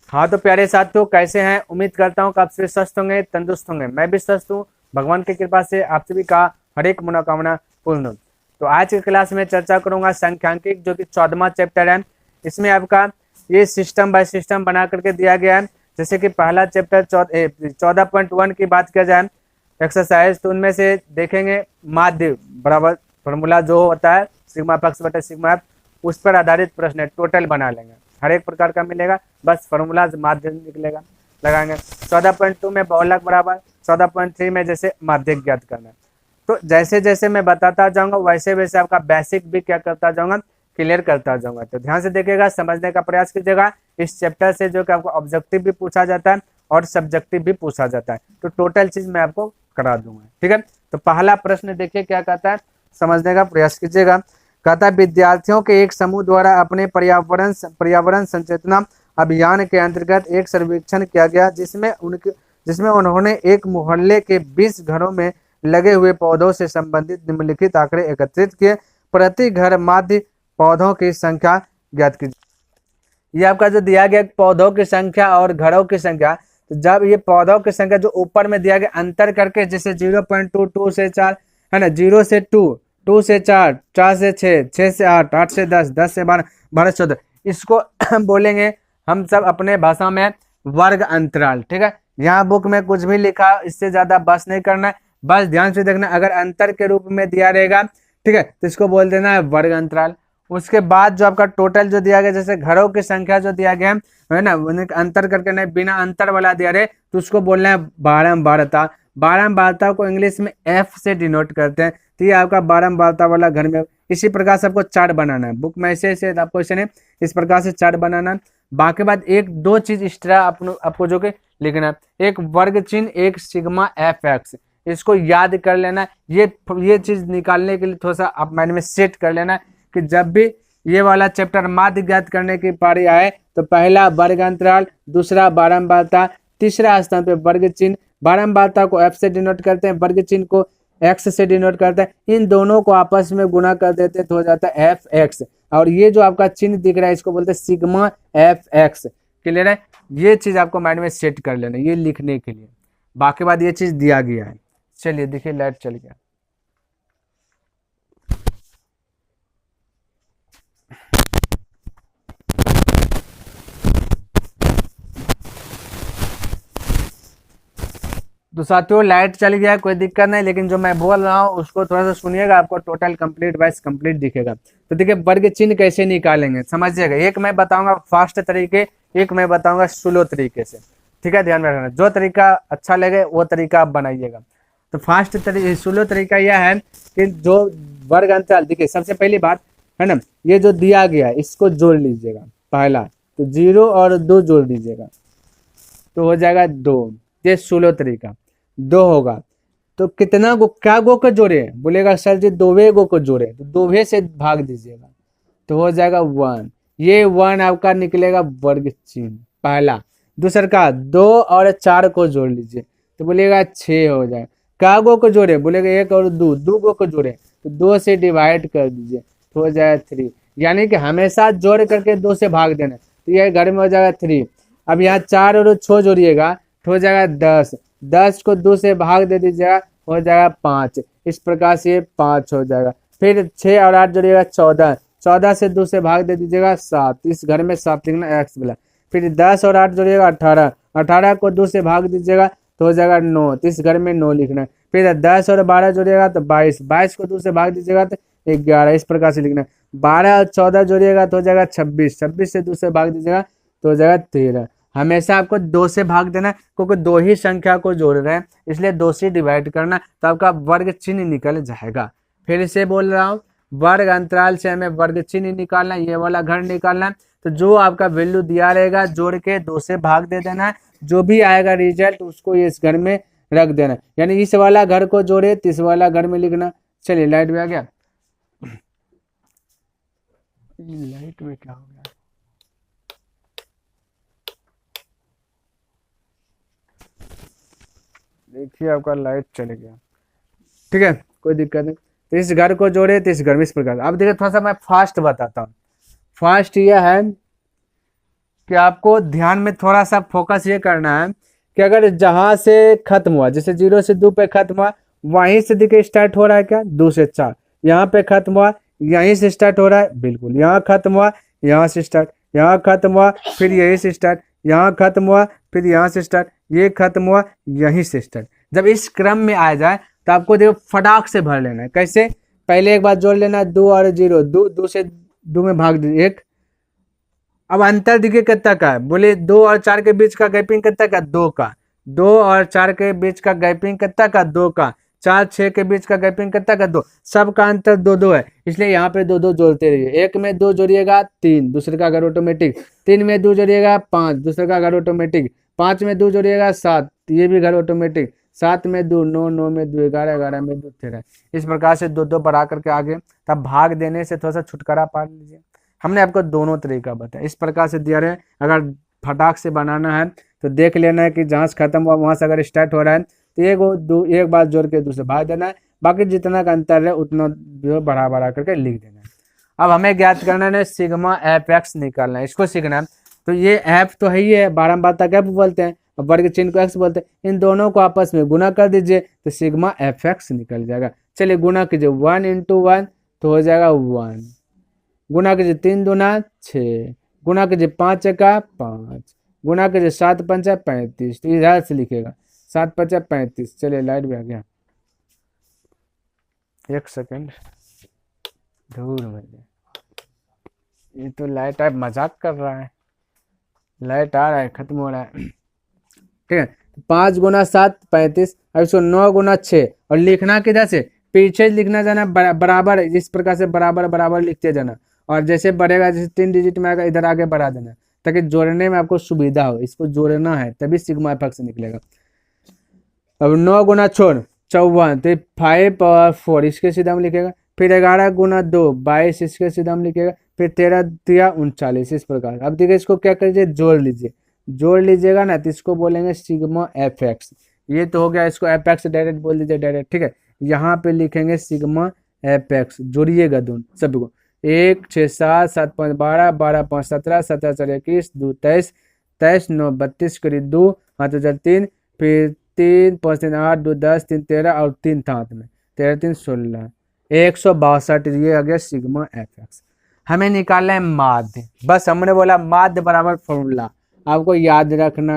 हाँ तो प्यारे साथियों, कैसे हैं? उम्मीद करता हूँ कि आप सभी स्वस्थ होंगे, तंदुरुस्त होंगे। मैं भी स्वस्थ हूँ, भगवान की कृपा से आप सभी का हर एक मनोकामना पूर्ण हो। तो आज की क्लास में चर्चा करूंगा सांख्यिकी, जो कि 14वां चैप्टर है। इसमें आपका ये सिस्टम बाय सिस्टम बना करके दिया गया है। जैसे कि पहला चैप्टर 14.1 की बात किया जाए एक्सरसाइज, तो उनमें से देखेंगे माध्य बराबर फॉर्मूला जो होता है सिग्मा पक्ष बटे सिग्मा एफ, उस पर आधारित प्रश्न है, टोटल बना लेंगे, हर एक प्रकार का मिलेगा, बस फॉर्मूला माध्य निकलेगा, लगाएंगे। 14.2 में बहुलक बराबर, 14.3 में जैसे माध्यक ज्ञात करना है। तो जैसे जैसे मैं बताता जाऊंगा वैसे वैसे आपका बेसिक भी क्या करता जाऊंगा, क्लियर करता जाऊंगा। तो ध्यान से देखिएगा, समझने का प्रयास कीजिएगा। इस चैप्टर से जो कि आपको ऑब्जेक्टिव भी पूछा जाता है और सब्जेक्टिव भी पूछा जाता है, तो टोटल चीज मैं आपको करा दूंगा, ठीक है। तो पहला प्रश्न देखिए क्या कहता है, समझने का प्रयास कीजिएगा। कहता है विद्यार्थियों के एक समूह द्वारा अपने पर्यावरण संचेतना अभियान के अंतर्गत एक सर्वेक्षण किया गया, जिसमें उन्होंने एक मोहल्ले के 20 घरों में लगे हुए पौधों से संबंधित निम्नलिखित आंकड़े एकत्रित किए। प्रति घर माध्य पौधों की संख्या ज्ञात कीजिए। ये आपका जो दिया गया पौधों की संख्या और घरों की संख्या, तो जब ये पौधों की संख्या जो ऊपर में दिया गया अंतर करके, जैसे 0.22 से 4 है ना, 0 से 2, 2 से 4, 4 से 6, 6 से 8, 8 से 10, 10 से 12, 12 से 14, इसको बोलेंगे हम सब अपने भाषा में वर्ग अंतराल, ठीक है। यहाँ बुक में कुछ भी लिखा, इससे ज्यादा बस नहीं करना है, बस ध्यान से देखना। अगर अंतर के रूप में दिया रहेगा, ठीक है, तो इसको बोल देना है वर्ग अंतराल। उसके बाद जो आपका टोटल जो दिया गया, जैसे घरों की संख्या जो दिया गया है ना, अंतर करके नहीं, बिना अंतर वाला दिया रहे, तो उसको बोलना है बारंबारता। बारंबारता को इंग्लिश में एफ से डिनोट करते हैं। तो ये आपका बारंबारता वाला घर में, इसी प्रकार से आपको चार्ट बनाना है। बुक में ऐसे आपको ऐसे नहीं, इस प्रकार से चार्ट बनाना है। बाकी बात एक दो चीज एक्स्ट्रा आपको जो कि लिखना है, एक वर्ग चिन्ह, एक सिग्मा एफ एक्स, इसको याद कर लेना। ये चीज निकालने के लिए थोड़ा सा आप माइंड में सेट कर लेना कि जब भी ये वाला चैप्टर माध्य ज्ञात करने की पारी आए, तो पहला वर्ग अंतराल, दूसरा बारंबारता, तीसरा स्थान पे वर्ग चिन्ह। बारंबारता को एफ से डिनोट करते हैं, वर्ग चिन्ह को एक्स से डिनोट करते हैं। इन दोनों को आपस में गुणा कर देते तो हो जाता है एफ एक्स। और ये जो आपका चिन्ह दिख रहा है, इसको बोलते हैं सिग्मा एफ एक्स। क्लियर है? ये चीज आपको माइंड में सेट कर लेना, ये लिखने के लिए। बाकी बात ये चीज दिया गया है। चलिए देखिए, लाइट चल गया। तो साथियों लाइट चल गया, कोई दिक्कत नहीं, लेकिन जो मैं बोल रहा हूँ उसको थोड़ा सा सुनिएगा, आपको टोटल कंप्लीट वाइज कंप्लीट दिखेगा। तो देखिए वर्ग चिन्ह कैसे निकालेंगे समझिएगा। एक मैं बताऊंगा फास्ट तरीके, एक मैं बताऊंगा स्लो तरीके से, ठीक है। ध्यान में रखना, जो तरीका अच्छा लगे वो तरीका आप बनाइएगा। तो फास्ट स्लो तरीका यह है कि जो वर्ग अंतराल, देखिए सबसे पहली बात है ना, ये जो दिया गया इसको जोड़ लीजिएगा। पहला तो 0 और 2 जोड़ लीजिएगा, तो हो जाएगा 2। ये स्लो तरीका। 2 होगा तो कितना गो, क्या गो को जोड़े, बोलेगा सर जी दोवे गो को जोड़े, तो दोवे से भाग दीजिएगा, तो हो जाएगा 1। ये 1 आपका निकलेगा वर्ग चिन्ह पहला। दूसरा का 2 और 4 को जोड़ लीजिए, तो बोलेगा 6 हो जाएगा। क्या गो को जोड़े, बोलेगा 1 और 2, 2 गो को जोड़े, तो 2 से डिवाइड कर दीजिए, तो हो जाएगा 3। यानी कि हमेशा जोड़ करके 2 से भाग देना, तो ये घर में हो जाएगा 3। अब यहाँ 4 और 6 जोड़िएगा, तो हो जाएगा 10। 10 को 2 से भाग दे दीजिएगा, हो जाएगा 5। इस प्रकार से 5 हो जाएगा। फिर 6 और 8 जोड़िएगा 14। 14 से 2 से भाग दे दीजिएगा 7। इस घर में 7 लिखना, एक्स बोला। फिर 10 और 8 जोड़िएगा 18। 18 को 2 से भाग दीजिएगा, तो हो जाएगा 9। तो इस घर में 9 लिखना है। फिर 10 और 12 जोड़िएगा तो 22। 22 को 2 से भाग दीजिएगा तो 11। इस प्रकार से लिखना है। 12 और 14 जोड़िएगा तो हो जाएगा 26। 26 से 2 से भाग दीजिएगा तो हो जाएगा 13। हमेशा आपको 2 से भाग देना, क्योंकि 2 ही संख्या को जोड़ रहे हैं, इसलिए 2 से डिवाइड करना, तो आपका वर्ग चिन्ह निकल जाएगा। फिर से बोल रहा हूँ, वर्ग अंतराल से हमें वर्ग चिन्ह निकालना, ये वाला घर निकालना। तो जो आपका वैल्यू दिया रहेगा जोड़ के 2 से भाग दे देना है, जो भी आएगा रिजल्ट उसको इस घर में रख देना। यानी इस वाला घर को जोड़े तो इस वाला घर में लिखना। चलिए लाइट भी आ गया, लाइट में क्या हो गया, देखिए आपका लाइट चले गया, ठीक है, कोई दिक्कत नहीं। तो इस घर को जोड़े तो इस घर में इस प्रकार। अब देखिए थोड़ा सा मैं फास्ट बताता हूँ। फास्ट यह है कि आपको ध्यान में थोड़ा सा फोकस ये करना है कि अगर जहां से खत्म हुआ, जैसे 0 से 2 पे खत्म हुआ, वहीं से देखिए स्टार्ट हो रहा है क्या, 2 से 4, यहाँ पे खत्म हुआ, यहीं से स्टार्ट हो रहा है, बिल्कुल यहाँ खत्म हुआ, यहाँ से स्टार्ट, यहाँ खत्म हुआ, फिर यहीं से स्टार्ट, यहाँ खत्म हुआ, फिर यहाँ से स्टार्ट, ये खत्म हुआ, यहीं से स्टार्ट। जब इस क्रम में आ जाए तो आपको देखो फटाक से भर लेना है। कैसे, पहले एक बार जोड़ लेना, 2 और 0, 2 से 2 में भाग दीजिए 1। अब अंतर देखिए कितना का है, बोले 2 और 4 के बीच का गैपिंग कितना का, 2 का। 2 और 4 के बीच का गैपिंग कितना का, 2 का। 4 6 के बीच का गैपिंग कितना का, 2। सबका अंतर 2 है, इसलिए यहाँ पे 2 जोड़ते रहिए। 1 में 2 जोड़िएगा 3, दूसरे का घर ऑटोमेटिक। 3 में 2 जोड़िएगा 5, दूसरे का घर ऑटोमेटिक। 5 में 2 जोड़िएगा 7, ये भी घर ऑटोमेटिक। 7 में 2 9, 9 में 2 11, 11 में 2 13। इस प्रकार से 2 बढ़ा करके आगे, तब भाग देने से थोड़ा सा छुटकारा पा लीजिए। हमने आपको दोनों तरीका बताया, इस प्रकार से दिया रहे। अगर फटाक से बनाना है तो देख लेना है कि जहाँ से खत्म हुआ वहां से अगर स्टार्ट हो रहा है तो एक बार जोड़ के दूसरे भाग देना है, बाकी जितना का अंतर है उतना जो बढ़ा बढ़ा करके लिख देना है। अब हमें ज्ञात करना है सिग्मा एफ एक्स निकालना है, इसको सीखना है। तो ये एफ तो है ही है, बारंबारता एफ बोलते हैं, वर्ग चिन्ह को एक्स बोलते हैं। इन दोनों को आपस में गुना कर दीजिए तो सिग्मा एफ एक्स निकल जाएगा। चलिए गुना कीजिए, 1 × 1 तो हो जाएगा 1, गुना कीजिए 3 दूना 6, गुना कीजिए 5 का 5, गुना कीजिए 7 पंचा 35। तो इधर से लिखेगा 7 पंचा 35। चलिए लाइट भी आ गया, 1 सेकेंड दूर में। ये तो लाइट आप मजाक कर रहा है, लाइट आ रहा है, खत्म हो रहा है। ठीक है, 5 × 7 35। अब इसको 9 × 6 और लिखना किधर से, पीछे लिखना जाना बराबर, इस प्रकार से बराबर बराबर लिखते जाना। और जैसे बढ़ेगा, जैसे 3 डिजिट में आएगा इधर आगे बढ़ा देना, ताकि जोड़ने में आपको सुविधा हो। इसको जोड़ना है तभी सिग्मा एफ एक्स निकलेगा। अब 9 × 4 54, तो 5 और 4 इसके सीधा में लिखेगा। फिर 11 × 2 22, इसके सीधा में लिखेगा। फिर 13 3 39, इस प्रकार। अब देखिए इसको क्या करिए, जोड़ लीजिए। जोड़ लीजिएगा ना तो इसको बोलेंगे सिग्मा एफ एक्स। ये तो हो गया, इसको एफ एक्स डायरेक्ट बोल दीजिए डायरेक्ट। ठीक है, यहाँ पे लिखेंगे सिग्मा एफ एक्स, जोड़िएगा दोनों सभी को। 1 6 7 7 5 12 12 5 17 17 4 21 2 23 23 9 32 करीब 2 हाथ 3, फिर 3 5 3 8 2 10 3 13 और 3 था हाथ में, 13 3 16 162। ये आ गया सिग्मा एफ एक्स। हमें निकालना है माध्य। बस हमने बोला माध्य बराबर फॉर्मूला आपको याद रखना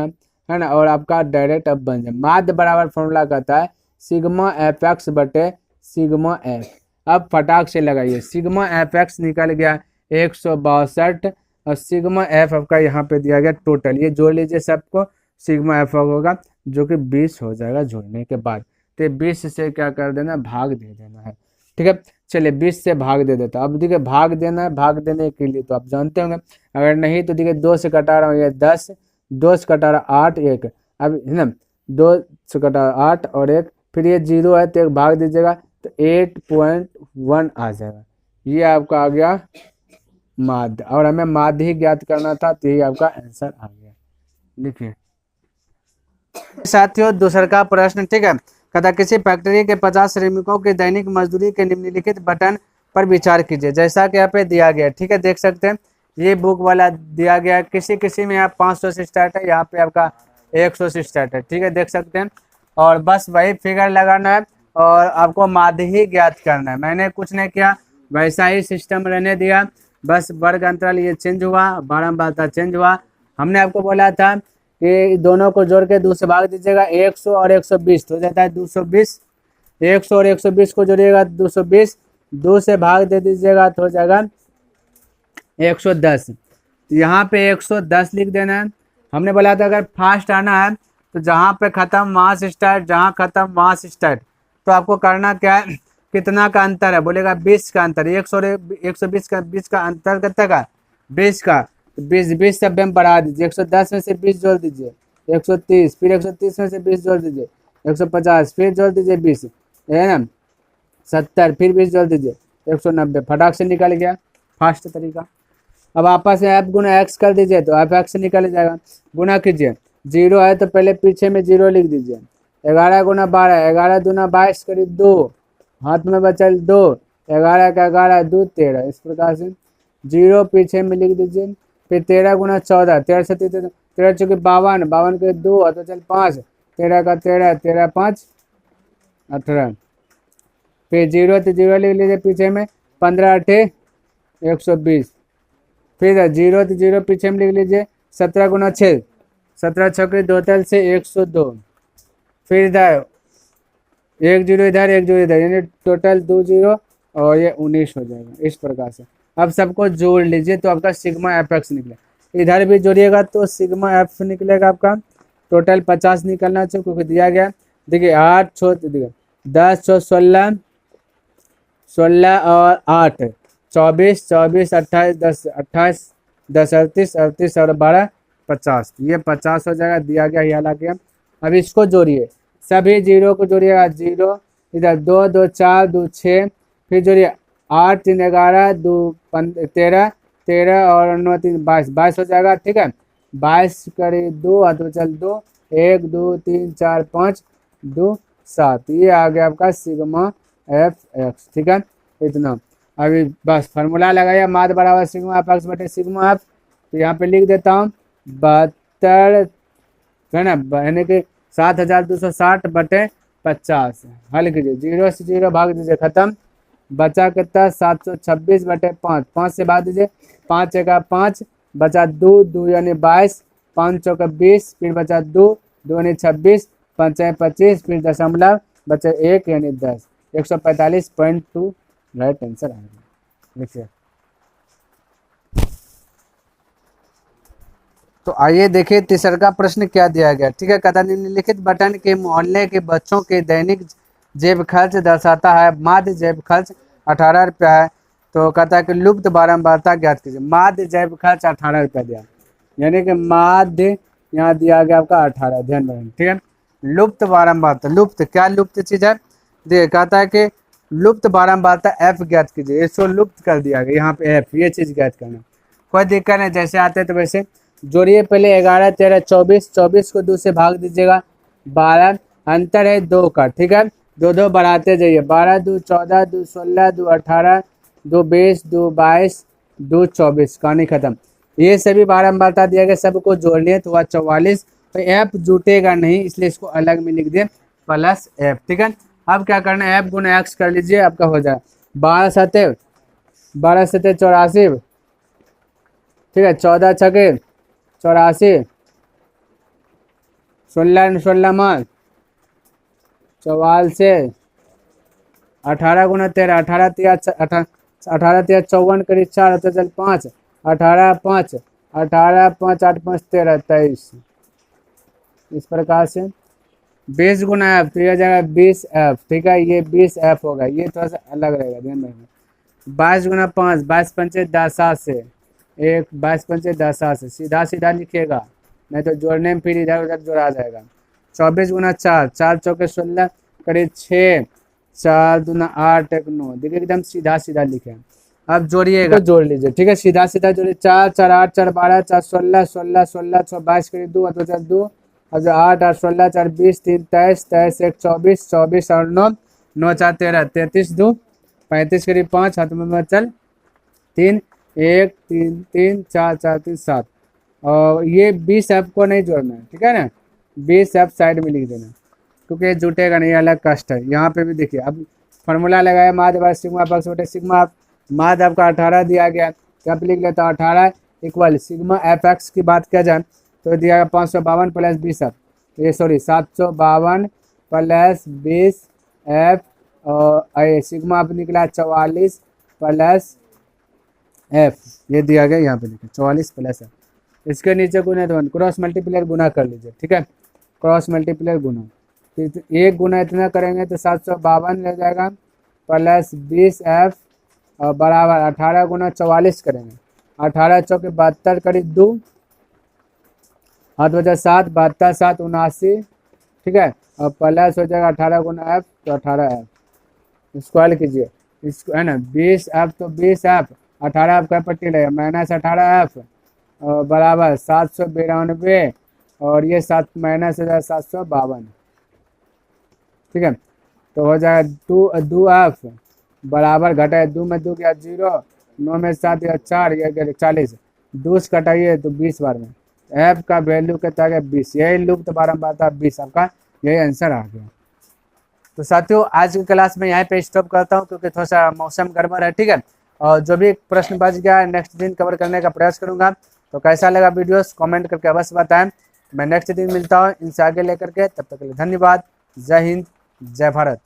है ना, और आपका डायरेक्ट अब बन जाए। माध्य बराबर फॉर्मूला कहता है सिग्मा एफ एक्स बटे सिग्मा एफ। अब फटाक से लगाइए, सिग्मा एफ एक्स निकल गया 162 और सिग्मा एफ आपका यहाँ पे दिया गया टोटल। ये जोड़ लीजिए सबको, सिग्मा एफ होगा जो कि 20 हो जाएगा जोड़ने के बाद। तो 20 से क्या कर देना, भाग दे देना है। ठीक है, चलिए 20 से भाग दे देता। अब देखिए भाग देना है, भाग देने के लिए तो आप जानते होंगे, अगर नहीं तो देखिए 2 से कटा रहा हूँ, ये 10, 2 से कटा रहा 8 1, अब है ना 2 से कटा 8 और 1, फिर ये 0 है तो एक भाग दीजिएगा तो 8.1 आ जाएगा। ये आपका आ गया माध्य, और हमें माध्य ही ज्ञात करना था, तो यही आपका आंसर आ गया। लिखिए साथियों दूसरा का प्रश्न। ठीक है, कहता किसी फैक्ट्री के 50 श्रमिकों की दैनिक मजदूरी के निम्नलिखित बटन पर विचार कीजिए, जैसा कि यहाँ पे दिया गया। ठीक है, देख सकते हैं ये बुक वाला दिया गया है। किसी में यहाँ 500 से स्टार्ट है, यहाँ पे आपका 100 से स्टार्ट है। ठीक है, देख सकते हैं, और बस वही फिगर लगाना है और आपको माध्य ही ज्ञात करना है। मैंने कुछ नहीं किया, वैसा ही सिस्टम रहने दिया, बस वर्ग अंतराल ये चेंज हुआ, बारंबारता चेंज हुआ। हमने आपको बोला था कि दोनों को जोड़ के 2 से भाग दीजिएगा, 100 और 120 तो हो जाता है 220। 100 और 120 को जोड़िएगा 220, 2 से भाग दे दीजिएगा तो हो जाएगा 110। यहाँ पे 110 लिख देना है। हमने बोला था अगर फास्ट आना है तो जहाँ पे खत्म वहाँ से स्टार्ट, जहाँ खत्म वहाँ से स्टार्ट। तो आपको करना क्या है, कितना का अंतर है, बोलेगा 20 का अंतर। 100 और 120 का 20 का अंतर कितना का, 20 का। 20 सब में बढ़ा दीजिए, 110 में से 20 जोड़ दीजिए 130, फिर 130 में से 20 जोड़ दीजिए 150, फिर जोड़ दीजिए 20 है ना 70, फिर 20 जोड़ दीजिए 190। फटाक से निकल गया, फास्ट तरीका। अब आपस में एफ गुना एक्स कर दीजिए तो एफ एक्स निकल जाएगा। गुना कीजिए, 0 है तो पहले पीछे में 0 लिख दीजिए। 11 × 12, 11 दूना 22 करीब 2, हाथ में बचल 2, 11 का 11 2 13। इस प्रकार से 0 पीछे में लिख दीजिए, फिर 13 गुना 14, 13 से 13 चौके 52, 52 के 2 और तो चल 5, 13 का 13, 13 5 18। फिर 0 तो 0 लिख लीजिए पीछे में, 15 8 120। फिर 0 तो 0 पीछे में लिख लीजिए, 17 गुना 6, 17 छक्के 2 तल से 102। फिर इधर 1 0 इधर 1 0 इधर, यानी टोटल 2 0 और ये 19 हो जाएगा इस प्रकार से। अब सबको जोड़ लीजिए तो आपका सिग्मा एफ एक्स निकले। इधर भी जोड़िएगा तो सिग्मा एफ निकलेगा आपका, टोटल 50 निकलना चाहिए क्योंकि दिया गया। देखिए 8 छो देखिए 10 छो 16, 16 और 8 24, 24 28 10 28 10 38 38 और 12 50, ये 50 हो जाएगा, दिया गया ये हालांकि। अब इसको जोड़िए, सभी जीरो को जोड़िएगा, 0 इधर 2 2 4 2 6, फिर जोड़िए 8 3 11 2 13 13 और 9 3 22 22 हो जाएगा। ठीक है, 22 करे 2 और 2 चल 2 1 2 3 4 5 2 7, ये आ गया आपका सिग्मा एफ एक्स। ठीक है, इतना अभी बस फार्मूला लगाया, माद बराबर सिग्मा एफ एक्स बटे सिग्मा एफ। तो यहाँ पे लिख देता हूँ 72 है ना, यानी कि 7260 बटे 50। हल कीजिए, 0 से 0 भाग दीजिए, खत्म। बचा कितना 726 बटे 5, 5 से भाग दीजिए, 5 का 5 बचा 2 2 यानी 22, 5 चौका 20, फिर बचा 2 2 यानी 26, 5 25, फिर दशमलव बचे 1 यानी 10, 145.2 राइट आंसर आएगा। देखिए, तो आइए देखिए तीसरा प्रश्न क्या दिया गया। ठीक है, कहता निम्नलिखित बटन के मोहल्ले के बच्चों के दैनिक जेब खर्च दर्शाता है। माध्य जेब खर्च 18 रुपया है। तो कहता है कि लुप्त बारंबारता ज्ञात कीजिए। माध्य जेब खर्च 18 रुपया दिया, यानी कि माध्य यहाँ दिया गया आपका 18, ध्यान रखें। ठीक है, लुप्त बारंबारता, लुप्त क्या लुप्त चीज है, देखिए कहता है कि लुप्त बारंबारता एफ ज्ञात कीजिए। इसको लुप्त कर दिया गया, यहाँ पे एफ, ये चीज ज्ञात करना, कोई दिक्कत नहीं, जैसे आते हैं तो वैसे जोड़िए। पहले 11 13 24, 24 को 2 से भाग दीजिएगा, 12 अंतर है 2 का। ठीक है, 2 2 बढ़ाते जाइए, 12 2 14 2 16 2 18 2 20 2 22 2 24, कहानी खत्म। ये सभी बारंबारता दिया गया, सबको जोड़ने तो हुआ 44। तो एफ जुटेगा नहीं, इसलिए इसको अलग में लिख दिए प्लस एफ। ठीक है, अब क्या करना है, एफ गुना एक्स कर लीजिए, आपका हो जाए 12 सते 84। ठीक है, 14 छके 84, 16 16 मान 44, 18 गुना 13 18 3 54 करीब 4 तो चल 5 18 5 18 5 8 5 13 23, इस प्रकार से 20 गुना एफ, तो यह जाएगा 20 एफ। ठीक है, ये 20 एफ होगा, ये थोड़ा सा अलग रहेगा, ध्यान रखना। 22 गुना 5 22 पंचे 10 से 1 22 पंचे 10 से सीधा सीधा लिखिएगा, नहीं तो जोड़ने में फिर इधर उधर जोड़ा जाएगा। 24 गुना 4 4 चौके 16 करीब 6 4 दूना 8 1 9, देखिए एकदम सीधा सीधा लिखे। अब जोड़िएगा, तो जोड़ लीजिए। ठीक है, सीधा सीधा जोड़िए, 4 4 8 4 12 4 16 16 16 6 22 करीब 2 तो 2 अब 8 8 16 4 20 3 23 23 1 24 24 और 9 9 4 13 33 2 35 करीब 5 हाथ में चल 3 1 3 3 4 4 3 7, और ये 20 एफ को नहीं जोड़ना है। ठीक है ना, 20 एफ साइड में लिख देना, क्योंकि ये जुटेगा नहीं, अलग कष्ट है। यहाँ पे भी देखिए, अब फार्मूला लगाया, माध्य बार सिग्मा पक्ष बटे सिग्मा, माध्य आपका 18 दिया गया, क्या लिख लेता हूँ 18 इक्वल सिग्मा एफ एक्स की बात किया जाए तो दिया गया 552 प्लस 20 एफ, ये सॉरी 752 प्लस 20 एफ, और सिग्मा आप निकला 44 प्लस एफ, ये दिया गया यहाँ पे देखिए 44 प्लस एफ। इसके नीचे गुना तो क्रॉस मल्टीप्लायर गुना कर लीजिए। ठीक है, क्रॉस मल्टीप्लायर गुना, तो एक गुना इतना करेंगे तो 752 ले जाएगा प्लस 20 एफ और बराबर 18 गुना 44 करेंगे, 18 चौके 72 करीब 2 हाथ बचा 7 72 7 79। ठीक है, और प्लस हो जाएगा 18 गुना एफ तो 18 एफ, स्क्वायर कीजिए इसको, है ना 20 एफ तो 20 एफ 18 एफ का पट्टी रहेगा माइनस 18 एफ और बराबर 792, और ये 7 माइनस हो जाएगा 752। ठीक है, तो हो जाएगा 2 एफ बराबर घटाए 2 में 2 गया 0, 9 में 7 गया 4, ये गया 40, 20 घटाइए तो 20 बार में, f का वैल्यू कितना आ गया 20, यही लूप तो बारम्बार था 20, आपका यही आंसर आ गया। तो साथियों आज की क्लास में यहाँ पे स्टॉप करता हूँ क्योंकि थोड़ा सा मौसम गड़बड़ है, ठीक है। और जो भी प्रश्न बच गया नेक्स्ट दिन कवर करने का प्रयास करूंगा। तो कैसा लगा वीडियोस कमेंट करके अवश्य बताएं। मैं नेक्स्ट दिन मिलता हूँ इनसे आगे लेकर के, तब तक के लिए धन्यवाद। जय हिंद, जय भारत।